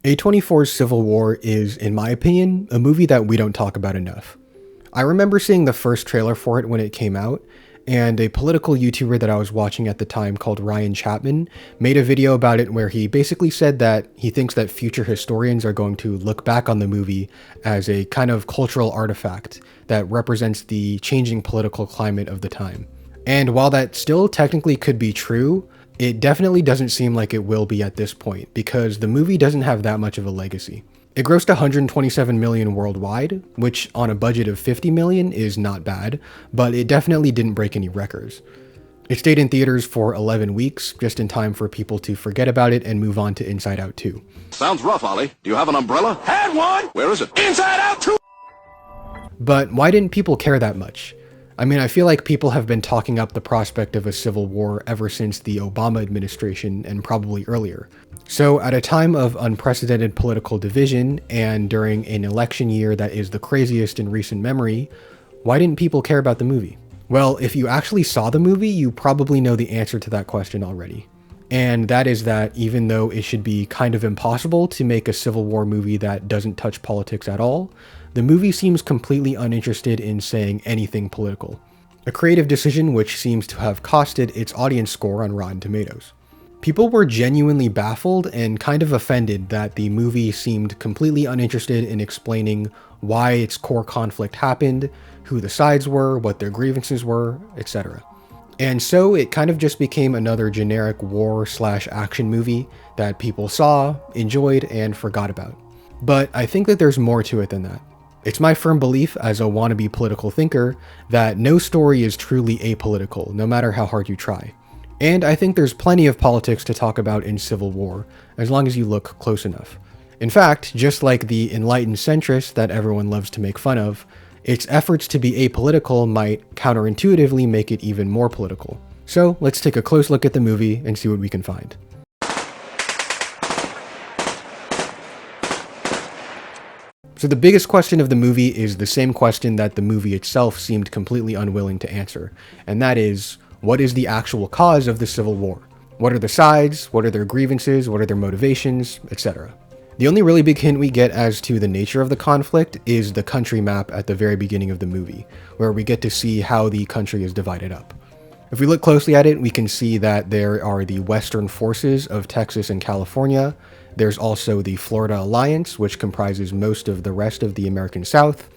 A24's Civil War is, in my opinion, a movie that we don't talk about enough. I remember seeing the first trailer for it when it came out, and a political YouTuber that I was watching at the time called Ryan Chapman made a video about it where he basically said that he thinks that future historians are going to look back on the movie as a kind of cultural artifact that represents the changing political climate of the time. And while that still technically could be true, it definitely doesn't seem like it will be at this point, because the movie doesn't have that much of a legacy. It grossed 127 million worldwide, which on a budget of 50 million is not bad, but it definitely didn't break any records. It stayed in theaters for 11 weeks, just in time for people to forget about it and move on to Inside Out 2. Sounds rough, Ollie. Do you have an umbrella? Had one! Where is it? Inside Out 2! But why didn't people care that much? I mean, I feel like people have been talking up the prospect of a civil war ever since the Obama administration and probably earlier. So at a time of unprecedented political division and during an election year that is the craziest in recent memory, why didn't people care about the movie? Well, if you actually saw the movie, you probably know the answer to that question already. And that is that even though it should be kind of impossible to make a Civil War movie that doesn't touch politics at all, the movie seems completely uninterested in saying anything political. A creative decision which seems to have costed its audience score on Rotten Tomatoes. People were genuinely baffled and kind of offended that the movie seemed completely uninterested in explaining why its core conflict happened, who the sides were, what their grievances were, etc. And so it kind of just became another generic war/action movie that people saw, enjoyed, and forgot about. But I think that there's more to it than that. It's my firm belief as a wannabe political thinker that no story is truly apolitical, no matter how hard you try. And I think there's plenty of politics to talk about in Civil War, as long as you look close enough. In fact, just like the enlightened centrist that everyone loves to make fun of, its efforts to be apolitical might counterintuitively make it even more political. So let's take a close look at the movie and see what we can find. So the biggest question of the movie is the same question that the movie itself seemed completely unwilling to answer, and that is, what is the actual cause of the Civil War? What are the sides? What are their grievances? What are their motivations? Etc. The only really big hint we get as to the nature of the conflict is the country map at the very beginning of the movie, where we get to see how the country is divided up. If we look closely at it, we can see that there are the Western forces of Texas and California. There's also the Florida Alliance, which comprises most of the rest of the American South.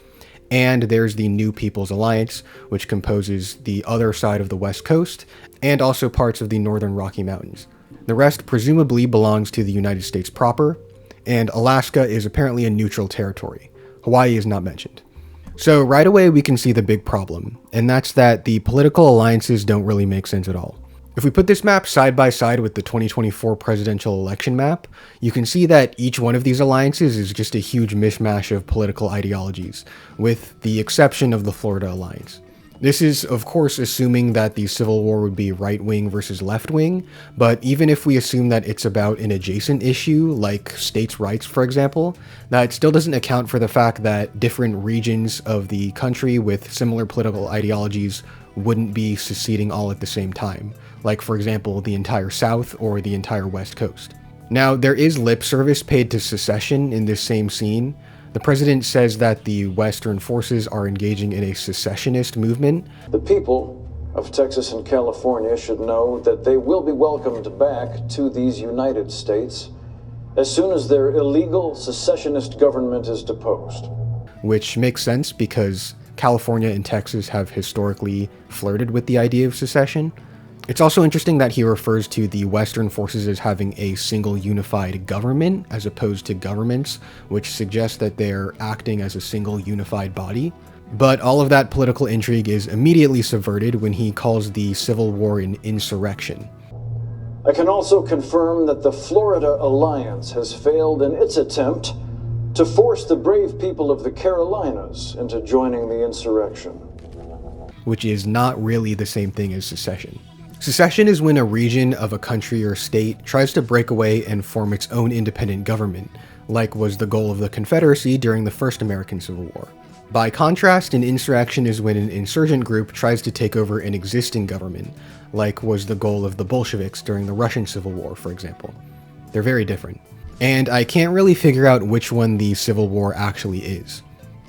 And there's the New People's Alliance, which composes the other side of the West Coast, and also parts of the Northern Rocky Mountains. The rest presumably belongs to the United States proper, and Alaska is apparently a neutral territory. Hawaii is not mentioned. So right away we can see the big problem, and that's that the political alliances don't really make sense at all. If we put this map side by side with the 2024 presidential election map, you can see that each one of these alliances is just a huge mishmash of political ideologies, with the exception of the Florida Alliance. This is, of course, assuming that the Civil War would be right-wing versus left-wing, but even if we assume that it's about an adjacent issue, like states' rights, for example, that still doesn't account for the fact that different regions of the country with similar political ideologies wouldn't be seceding all at the same time, like, for example, the entire South or the entire West Coast. Now, there is lip service paid to secession in this same scene. The president says that the Western forces are engaging in a secessionist movement. The people of Texas and California should know that they will be welcomed back to these United States as soon as their illegal secessionist government is deposed. Which makes sense because California and Texas have historically flirted with the idea of secession. It's also interesting that he refers to the Western forces as having a single unified government as opposed to governments, which suggests that they're acting as a single unified body. But all of that political intrigue is immediately subverted when he calls the Civil War an insurrection. I can also confirm that the Florida Alliance has failed in its attempt to force the brave people of the Carolinas into joining the insurrection. Which is not really the same thing as secession. Secession is when a region of a country or state tries to break away and form its own independent government, like was the goal of the Confederacy during the First American Civil War. By contrast, an insurrection is when an insurgent group tries to take over an existing government, like was the goal of the Bolsheviks during the Russian Civil War, for example. They're very different. And I can't really figure out which one the Civil War actually is.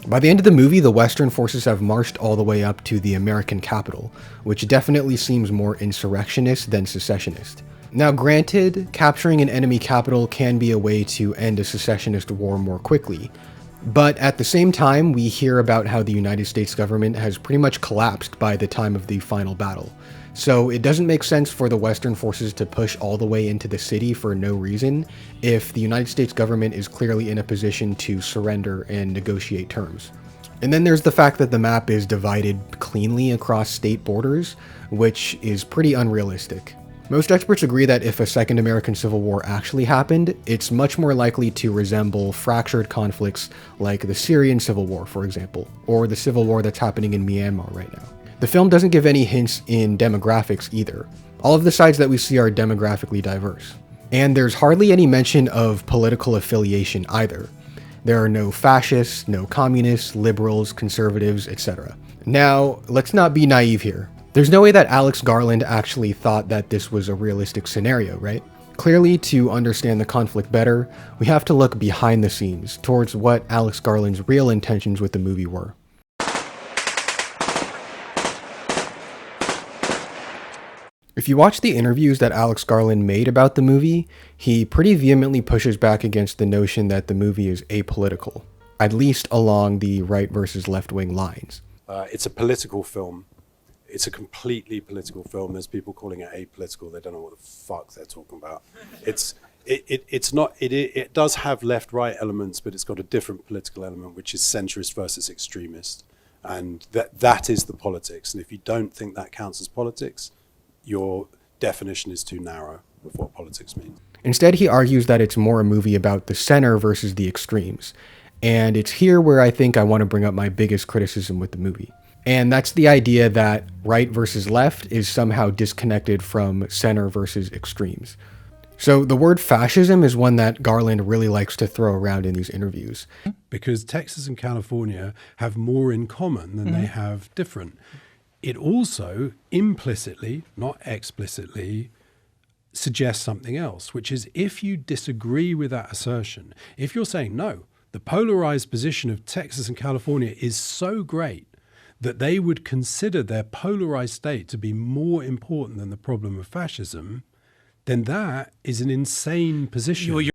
By the end of the movie, the Western forces have marched all the way up to the American capital, which definitely seems more insurrectionist than secessionist. Now granted, capturing an enemy capital can be a way to end a secessionist war more quickly, but at the same time, we hear about how the United States government has pretty much collapsed by the time of the final battle. So it doesn't make sense for the Western forces to push all the way into the city for no reason if the United States government is clearly in a position to surrender and negotiate terms. And then there's the fact that the map is divided cleanly across state borders, which is pretty unrealistic. Most experts agree that if a Second American Civil War actually happened, it's much more likely to resemble fractured conflicts like the Syrian Civil War, for example, or the civil war that's happening in Myanmar right now. The film doesn't give any hints in demographics either. All of the sides that we see are demographically diverse. And there's hardly any mention of political affiliation either. There are no fascists, no communists, liberals, conservatives, etc. Now, let's not be naive here. There's no way that Alex Garland actually thought that this was a realistic scenario, right? Clearly, to understand the conflict better, we have to look behind the scenes towards what Alex Garland's real intentions with the movie were. If you watch the interviews that Alex Garland made about the movie, he pretty vehemently pushes back against the notion that the movie is apolitical, at least along the right versus left-wing lines. It's a political film. It's a completely political film. There's people calling it apolitical. They don't know what the fuck they're talking about. It does have left-right elements, but it's got a different political element, which is centrist versus extremist. And that is the politics. And if you don't think that counts as politics, your definition is too narrow of what politics means. Instead, he argues that it's more a movie about the center versus the extremes. And it's here where I think I want to bring up my biggest criticism with the movie. And that's the idea that right versus left is somehow disconnected from center versus extremes. So the word fascism is one that Garland really likes to throw around in these interviews. Because Texas and California have more in common than they have different. It also implicitly, not explicitly, suggests something else, which is if you disagree with that assertion, if you're saying, no, the polarized position of Texas and California is so great that they would consider their polarized state to be more important than the problem of fascism, then that is an insane position.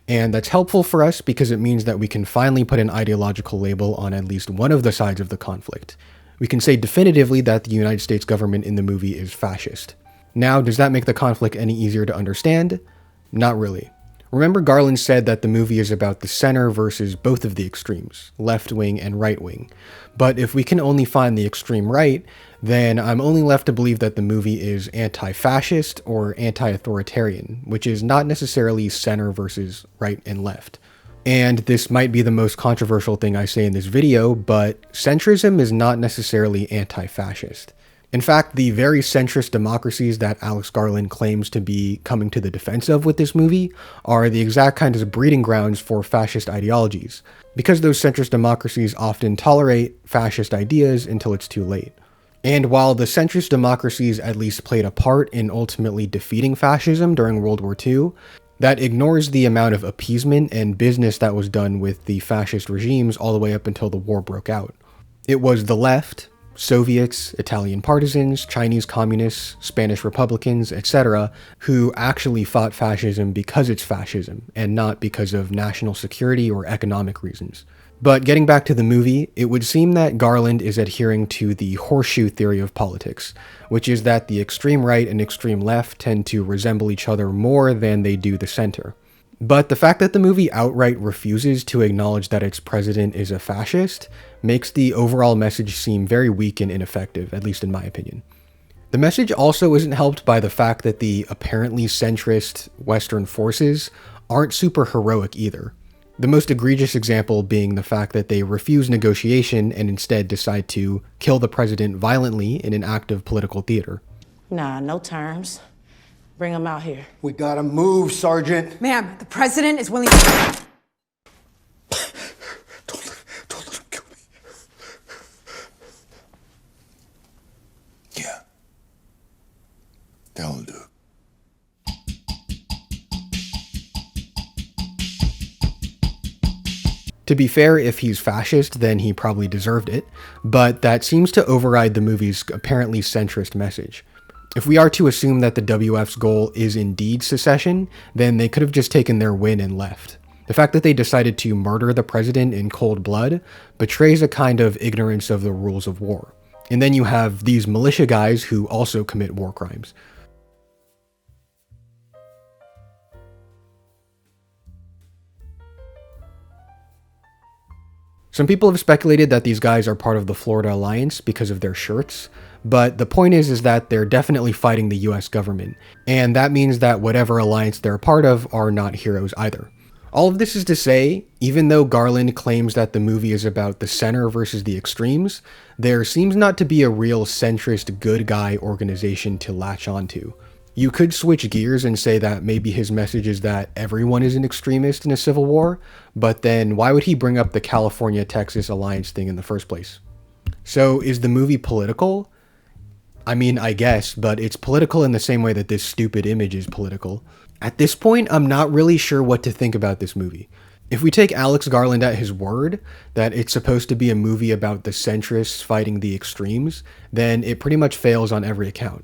And that's helpful for us because it means that we can finally put an ideological label on at least one of the sides of the conflict. We can say definitively that the United States government in the movie is fascist. Now, does that make the conflict any easier to understand? Not really. Remember, Garland said that the movie is about the center versus both of the extremes, left wing and right wing. But if we can only find the extreme right, then I'm only left to believe that the movie is anti-fascist or anti-authoritarian, which is not necessarily center versus right and left. And this might be the most controversial thing I say in this video, but centrism is not necessarily anti-fascist. In fact, the very centrist democracies that Alex Garland claims to be coming to the defense of with this movie are the exact kinds of breeding grounds for fascist ideologies, because those centrist democracies often tolerate fascist ideas until it's too late. And while the centrist democracies at least played a part in ultimately defeating fascism during World War II, that ignores the amount of appeasement and business that was done with the fascist regimes all the way up until the war broke out. It was the left, Soviets, Italian partisans, Chinese communists, Spanish Republicans, etc., who actually fought fascism because it's fascism and not because of national security or economic reasons. But getting back to the movie, it would seem that Garland is adhering to the horseshoe theory of politics, which is that the extreme right and extreme left tend to resemble each other more than they do the center. But the fact that the movie outright refuses to acknowledge that its president is a fascist makes the overall message seem very weak and ineffective, at least in my opinion. The message also isn't helped by the fact that the apparently centrist Western forces aren't super heroic either. The most egregious example being the fact that they refuse negotiation and instead decide to kill the president violently in an act of political theater. Nah, no terms. Bring him out here. We gotta move, Sergeant. Ma'am, the president is willing Don't let him kill me. Yeah. That'll do. To be fair, if he's fascist, then he probably deserved it, but that seems to override the movie's apparently centrist message. If we are to assume that the WF's goal is indeed secession, then they could have just taken their win and left. The fact that they decided to murder the president in cold blood betrays a kind of ignorance of the rules of war. And then you have these militia guys who also commit war crimes. Some people have speculated that these guys are part of the Florida Alliance because of their shirts, but the point is that they're definitely fighting the US government, and that means that whatever alliance they're a part of are not heroes either. All of this is to say, even though Garland claims that the movie is about the center versus the extremes, there seems not to be a real centrist good guy organization to latch onto. You could switch gears and say that maybe his message is that everyone is an extremist in a civil war, but then why would he bring up the California-Texas alliance thing in the first place? So is the movie political? I mean, I guess, but it's political in the same way that this stupid image is political. At this point, I'm not really sure what to think about this movie. If we take Alex Garland at his word, that it's supposed to be a movie about the centrists fighting the extremes, then it pretty much fails on every account.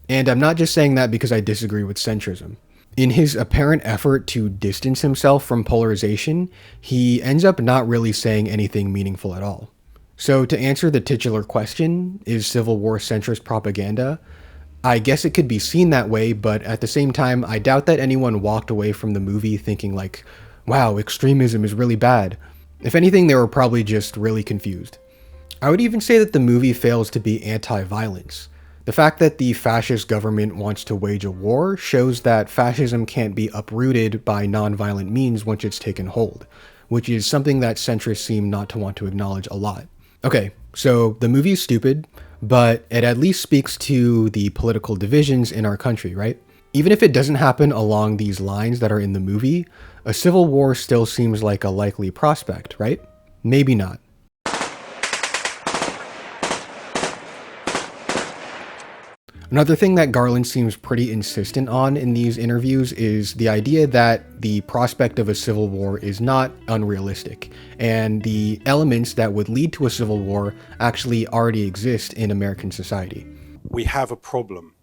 And I'm not just saying that because I disagree with centrism. In his apparent effort to distance himself from polarization, he ends up not really saying anything meaningful at all. So to answer the titular question, is Civil War centrist propaganda? I guess it could be seen that way, but at the same time, I doubt that anyone walked away from the movie thinking like, wow, extremism is really bad. If anything, they were probably just really confused. I would even say that the movie fails to be anti-violence. The fact that the fascist government wants to wage a war shows that fascism can't be uprooted by non-violent means once it's taken hold, which is something that centrists seem not to want to acknowledge a lot. Okay, so the movie is stupid, but it at least speaks to the political divisions in our country, right? Even if it doesn't happen along these lines that are in the movie, a civil war still seems like a likely prospect, right? Maybe not. Another thing that Garland seems pretty insistent on in these interviews is the idea that the prospect of a civil war is not unrealistic, and the elements that would lead to a civil war actually already exist in American society. We have a problem.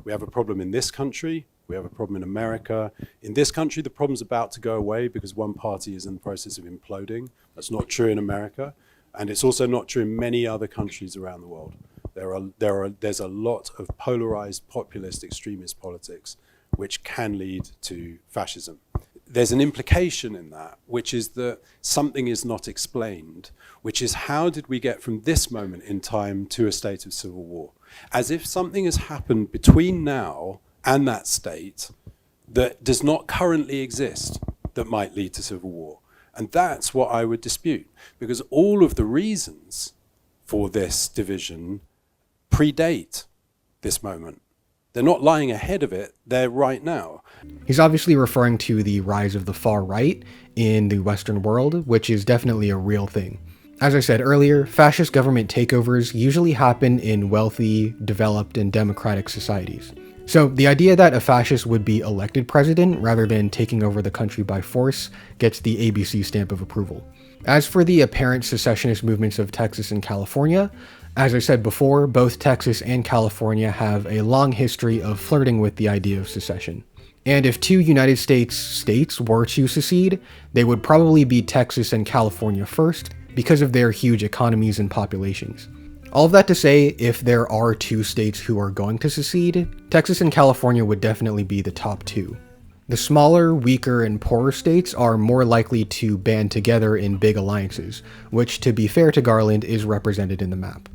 We have a problem in this country. We have a problem in America. In this country, the problem's about to go away because one party is in the process of imploding. That's not true in America, and it's also not true in many other countries around the world. There's a lot of polarized populist extremist politics which can lead to fascism. There's an implication in that, which is that something is not explained, which is how did we get from this moment in time to a state of civil war? As if something has happened between now and that state that does not currently exist that might lead to civil war. And that's what I would dispute, because all of the reasons for this division predate this moment. They're not lying ahead of it, they're right now. He's obviously referring to the rise of the far right in the Western world, which is definitely a real thing. As I said earlier, fascist government takeovers usually happen in wealthy, developed, and democratic societies. So the idea that a fascist would be elected president rather than taking over the country by force gets the ABC stamp of approval. As for the apparent secessionist movements of Texas and California, as I said before, both Texas and California have a long history of flirting with the idea of secession. And if two United States were to secede, they would probably be Texas and California first because of their huge economies and populations. All of that to say, if there are two states who are going to secede, Texas and California would definitely be the top two. The smaller, weaker, and poorer states are more likely to band together in big alliances, which, to be fair to Garland, is represented in the map.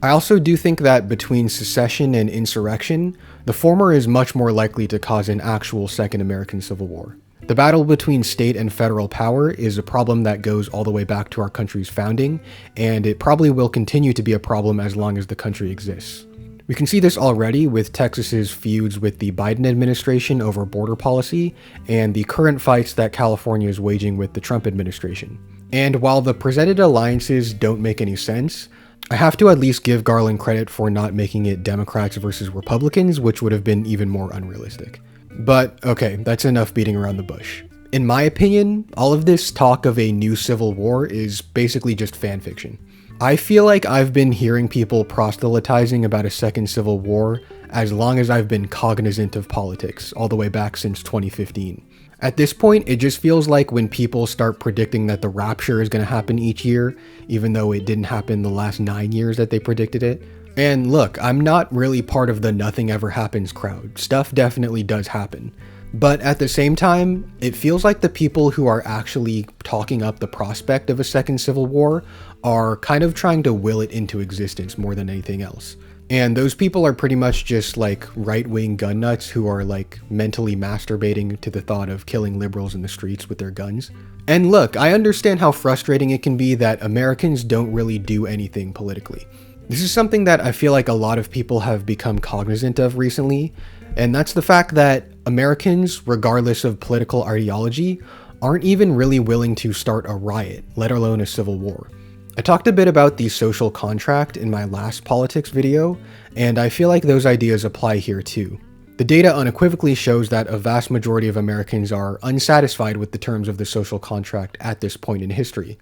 I also do think that between secession and insurrection, the former is much more likely to cause an actual Second American Civil War. The battle between state and federal power is a problem that goes all the way back to our country's founding, and it probably will continue to be a problem as long as the country exists. We can see this already with Texas's feuds with the Biden administration over border policy, and the current fights that California is waging with the Trump administration. And while the presented alliances don't make any sense, I have to at least give Garland credit for not making it Democrats versus Republicans, which would have been even more unrealistic. But okay, that's enough beating around the bush. In my opinion, all of this talk of a new civil war is basically just fan fiction. I feel like I've been hearing people proselytizing about a second civil war as long as I've been cognizant of politics, all the way back since 2015. At this point, it just feels like when people start predicting that the rapture is going to happen each year, even though it didn't happen the last 9 years that they predicted it. And look, I'm not really part of the nothing ever happens crowd. Stuff definitely does happen. But at the same time, it feels like the people who are actually talking up the prospect of a second civil war are kind of trying to will it into existence more than anything else. And those people are pretty much just like right-wing gun nuts who are like mentally masturbating to the thought of killing liberals in the streets with their guns. And look, I understand how frustrating it can be that Americans don't really do anything politically. This is something that I feel like a lot of people have become cognizant of recently, and that's the fact that Americans, regardless of political ideology, aren't even really willing to start a riot, let alone a civil war. I talked a bit about the social contract in my last politics video, and I feel like those ideas apply here too. The data unequivocally shows that a vast majority of Americans are unsatisfied with the terms of the social contract at this point in history,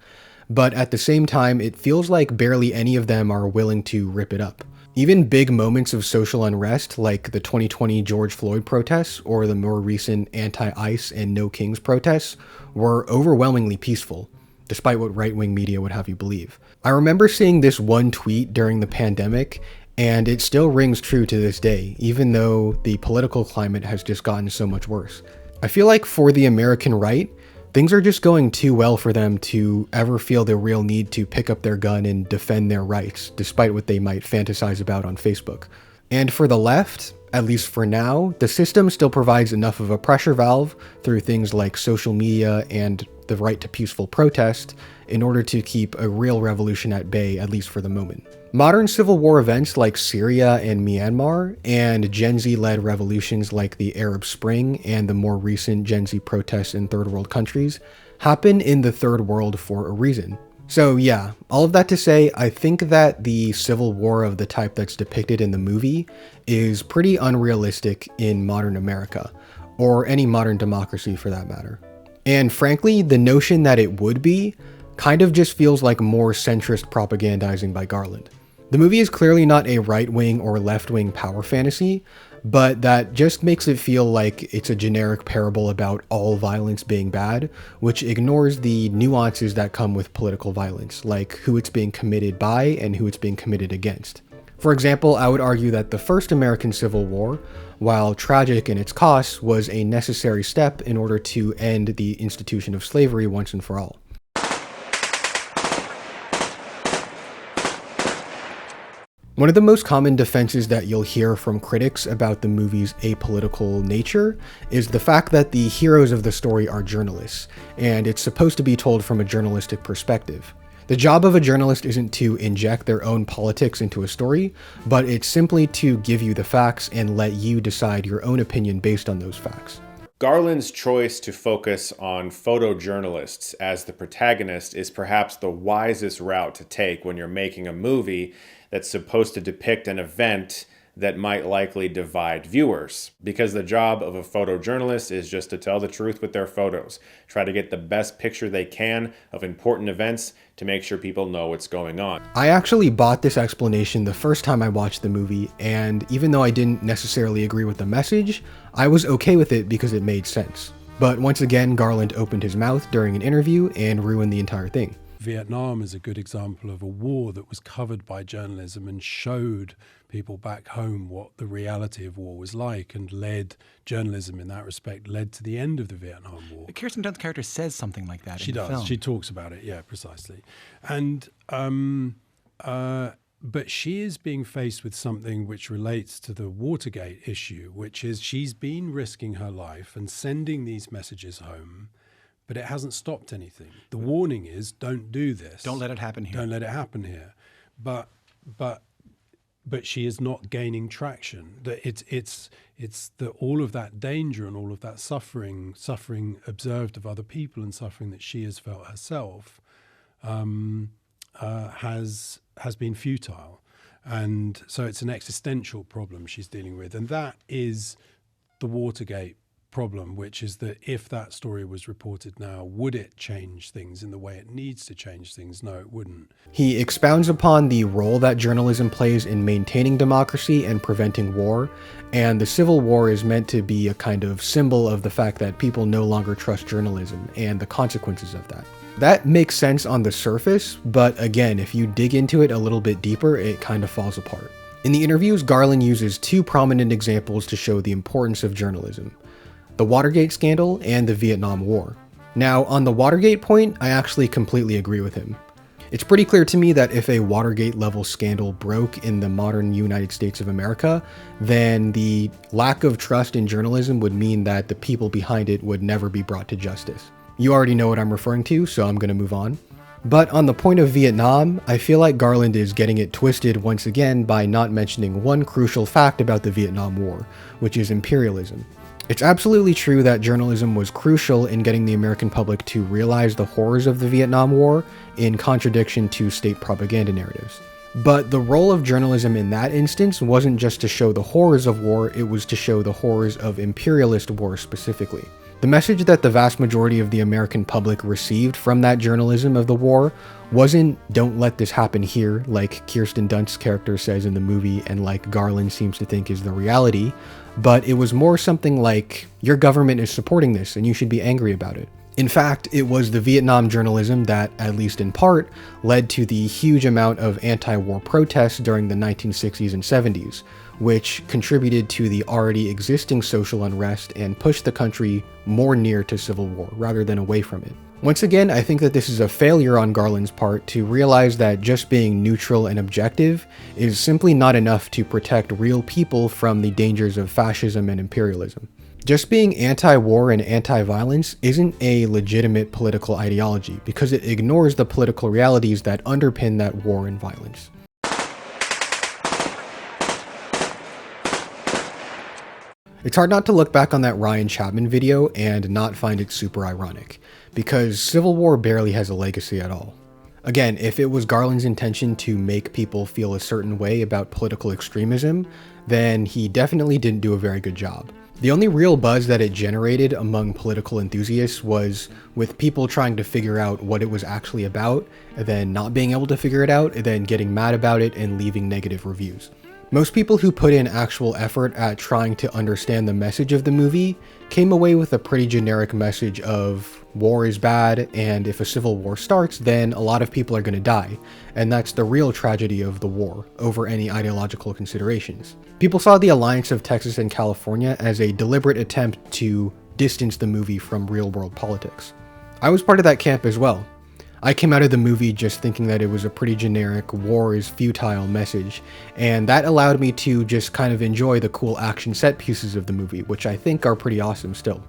but at the same time, it feels like barely any of them are willing to rip it up. Even big moments of social unrest like the 2020 George Floyd protests or the more recent anti-ICE and No Kings protests were overwhelmingly peaceful, despite what right-wing media would have you believe. I remember seeing this one tweet during the pandemic, and it still rings true to this day, even though the political climate has just gotten so much worse. I feel like for the American right, things are just going too well for them to ever feel the real need to pick up their gun and defend their rights, despite what they might fantasize about on Facebook. And for the left, at least for now, the system still provides enough of a pressure valve through things like social media and the right to peaceful protest in order to keep a real revolution at bay, at least for the moment. Modern civil war events like Syria and Myanmar, and Gen Z-led revolutions like the Arab Spring and the more recent Gen Z protests in third world countries happen in the third world for a reason. So yeah, all of that to say, I think that the civil war of the type that's depicted in the movie is pretty unrealistic in modern America, or any modern democracy for that matter. And frankly, the notion that it would be kind of just feels like more centrist propagandizing by Garland. The movie is clearly not a right-wing or left-wing power fantasy, but that just makes it feel like it's a generic parable about all violence being bad, which ignores the nuances that come with political violence, like who it's being committed by and who it's being committed against. For example, I would argue that the first American Civil War, while tragic in its costs, was a necessary step in order to end the institution of slavery once and for all. One of the most common defenses that you'll hear from critics about the movie's apolitical nature is the fact that the heroes of the story are journalists, and it's supposed to be told from a journalistic perspective. The job of a journalist isn't to inject their own politics into a story, but it's simply to give you the facts and let you decide your own opinion based on those facts. Garland's choice to focus on photojournalists as the protagonist is perhaps the wisest route to take when you're making a movie that's supposed to depict an event that might likely divide viewers, because the job of a photojournalist is just to tell the truth with their photos, try to get the best picture they can of important events to make sure people know what's going on. I actually bought this explanation the first time I watched the movie, and even though I didn't necessarily agree with the message, I was okay with it because it made sense. But once again, Garland opened his mouth during an interview and ruined the entire thing. Vietnam is a good example of a war that was covered by journalism and showed people back home what the reality of war was like, and journalism in that respect led to the end of the Vietnam War. Kirsten Dunst's character says something like that She in the does. film. She talks about it, yeah, precisely. And but she is being faced with something which relates to the Watergate issue, which is she's been risking her life and sending these messages home, but it hasn't stopped anything. The warning is, don't do this. Don't let it happen here. Don't let it happen here. But she is not gaining traction. It's that all of that danger and all of that suffering observed of other people and suffering that she has felt herself has been futile. And so it's an existential problem she's dealing with. And that is the Watergate problem, which is that if that story was reported now, would it change things in the way it needs to change things? No, it wouldn't. He expounds upon the role that journalism plays in maintaining democracy and preventing war, and the Civil War is meant to be a kind of symbol of the fact that people no longer trust journalism and the consequences of that. That makes sense on the surface, but again, if you dig into it a little bit deeper, it kind of falls apart. In the interviews, Garland uses two prominent examples to show the importance of journalism: the Watergate scandal and the Vietnam War. Now, on the Watergate point, I actually completely agree with him. It's pretty clear to me that if a Watergate-level scandal broke in the modern United States of America, then the lack of trust in journalism would mean that the people behind it would never be brought to justice. You already know what I'm referring to, so I'm going to move on. But on the point of Vietnam, I feel like Garland is getting it twisted once again by not mentioning one crucial fact about the Vietnam War, which is imperialism. It's absolutely true that journalism was crucial in getting the American public to realize the horrors of the Vietnam War, in contradiction to state propaganda narratives. But the role of journalism in that instance wasn't just to show the horrors of war, it was to show the horrors of imperialist war specifically. The message that the vast majority of the American public received from that journalism of the war wasn't "don't let this happen here," like Kirsten Dunst's character says in the movie and like Garland seems to think is the reality, but it was more something like, your government is supporting this and you should be angry about it. In fact, it was the Vietnam journalism that, at least in part, led to the huge amount of anti-war protests during the 1960s and 70s, which contributed to the already existing social unrest and pushed the country more near to civil war rather than away from it. Once again, I think that this is a failure on Garland's part to realize that just being neutral and objective is simply not enough to protect real people from the dangers of fascism and imperialism. Just being anti-war and anti-violence isn't a legitimate political ideology because it ignores the political realities that underpin that war and violence. It's hard not to look back on that Ryan Chapman video and not find it super ironic, because Civil War barely has a legacy at all. Again, if it was Garland's intention to make people feel a certain way about political extremism, then he definitely didn't do a very good job. The only real buzz that it generated among political enthusiasts was with people trying to figure out what it was actually about, and then not being able to figure it out, and then getting mad about it and leaving negative reviews. Most people who put in actual effort at trying to understand the message of the movie came away with a pretty generic message of war is bad, and if a civil war starts, then a lot of people are going to die, and that's the real tragedy of the war, over any ideological considerations. People saw the alliance of Texas and California as a deliberate attempt to distance the movie from real-world politics. I was part of that camp as well. I came out of the movie just thinking that it was a pretty generic war is futile message, and that allowed me to just kind of enjoy the cool action set pieces of the movie, which I think are pretty awesome still.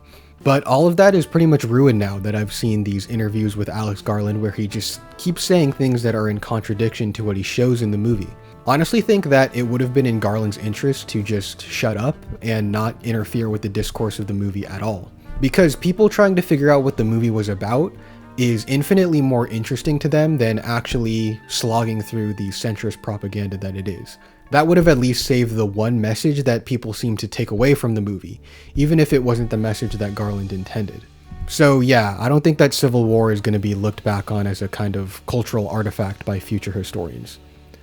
But all of that is pretty much ruined now that I've seen these interviews with Alex Garland where he just keeps saying things that are in contradiction to what he shows in the movie. Honestly think that it would have been in Garland's interest to just shut up and not interfere with the discourse of the movie at all. Because people trying to figure out what the movie was about is infinitely more interesting to them than actually slogging through the centrist propaganda that it is. That would have at least saved the one message that people seem to take away from the movie, even if it wasn't the message that Garland intended. So yeah, I don't think that Civil War is going to be looked back on as a kind of cultural artifact by future historians.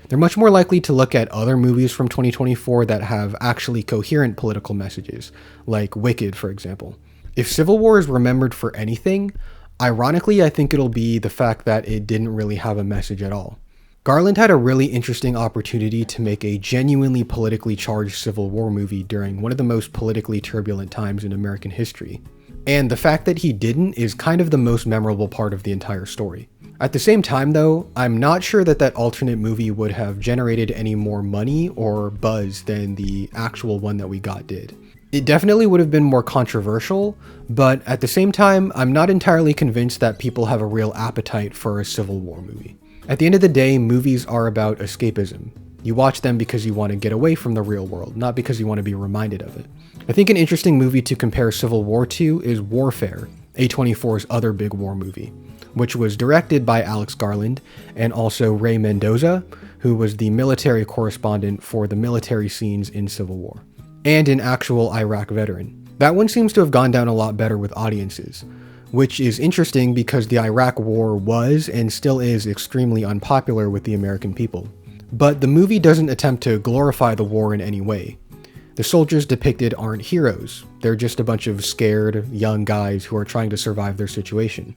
They're much more likely to look at other movies from 2024 that have actually coherent political messages, like Wicked, for example. If Civil War is remembered for anything, ironically, I think it'll be the fact that it didn't really have a message at all. Garland had a really interesting opportunity to make a genuinely politically charged Civil War movie during one of the most politically turbulent times in American history. And the fact that he didn't is kind of the most memorable part of the entire story. At the same time though, I'm not sure that that alternate movie would have generated any more money or buzz than the actual one that we got did. It definitely would have been more controversial, but at the same time, I'm not entirely convinced that people have a real appetite for a Civil War movie. At the end of the day, movies are about escapism. You watch them because you want to get away from the real world, not because you want to be reminded of it. I think an interesting movie to compare Civil War to is Warfare, A24's other big war movie, which was directed by Alex Garland and also Ray Mendoza, who was the military correspondent for the military scenes in Civil War, and an actual Iraq veteran. That one seems to have gone down a lot better with audiences, which is interesting because the Iraq War was and still is extremely unpopular with the American people. But the movie doesn't attempt to glorify the war in any way. The soldiers depicted aren't heroes, they're just a bunch of scared, young guys who are trying to survive their situation.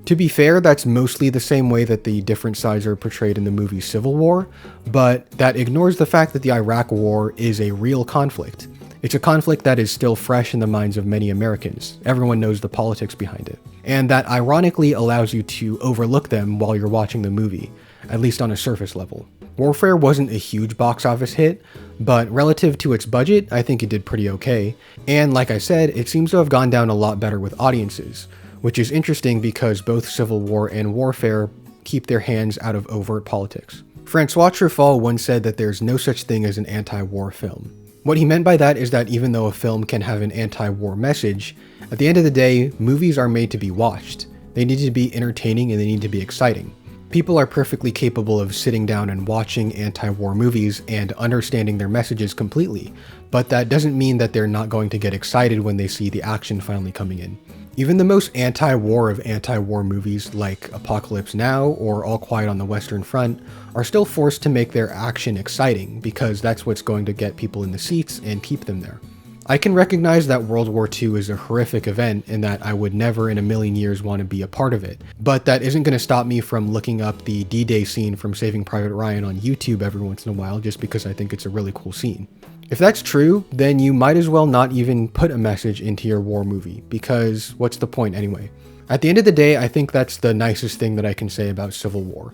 To be fair, that's mostly the same way that the different sides are portrayed in the movie Civil War, but that ignores the fact that the Iraq War is a real conflict. It's a conflict that is still fresh in the minds of many Americans. Everyone knows the politics behind it. And that ironically allows you to overlook them while you're watching the movie, at least on a surface level. Warfare wasn't a huge box office hit, but relative to its budget, I think it did pretty okay. And like I said, it seems to have gone down a lot better with audiences, which is interesting because both Civil War and Warfare keep their hands out of overt politics. Francois Truffaut once said that there's no such thing as an anti-war film. What he meant by that is that even though a film can have an anti-war message, at the end of the day, movies are made to be watched. They need to be entertaining and they need to be exciting. People are perfectly capable of sitting down and watching anti-war movies and understanding their messages completely, but that doesn't mean that they're not going to get excited when they see the action finally coming in. Even the most anti-war of anti-war movies like Apocalypse Now or All Quiet on the Western Front are still forced to make their action exciting because that's what's going to get people in the seats and keep them there. I can recognize that World War II is a horrific event and that I would never in a million years want to be a part of it, but that isn't going to stop me from looking up the D-Day scene from Saving Private Ryan on YouTube every once in a while just because I think it's a really cool scene. If that's true, then you might as well not even put a message into your war movie, because what's the point anyway? At the end of the day, I think that's the nicest thing that I can say about Civil War.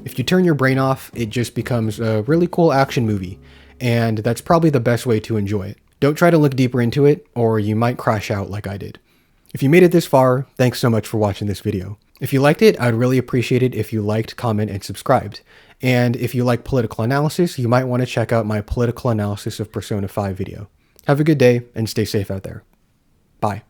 If you turn your brain off, it just becomes a really cool action movie, and that's probably the best way to enjoy it. Don't try to look deeper into it, or you might crash out like I did. If you made it this far, thanks so much for watching this video. If you liked it, I'd really appreciate it if you liked, comment, and subscribed. And if you like political analysis, you might want to check out my political analysis of Persona 5 video. Have a good day, and stay safe out there. Bye.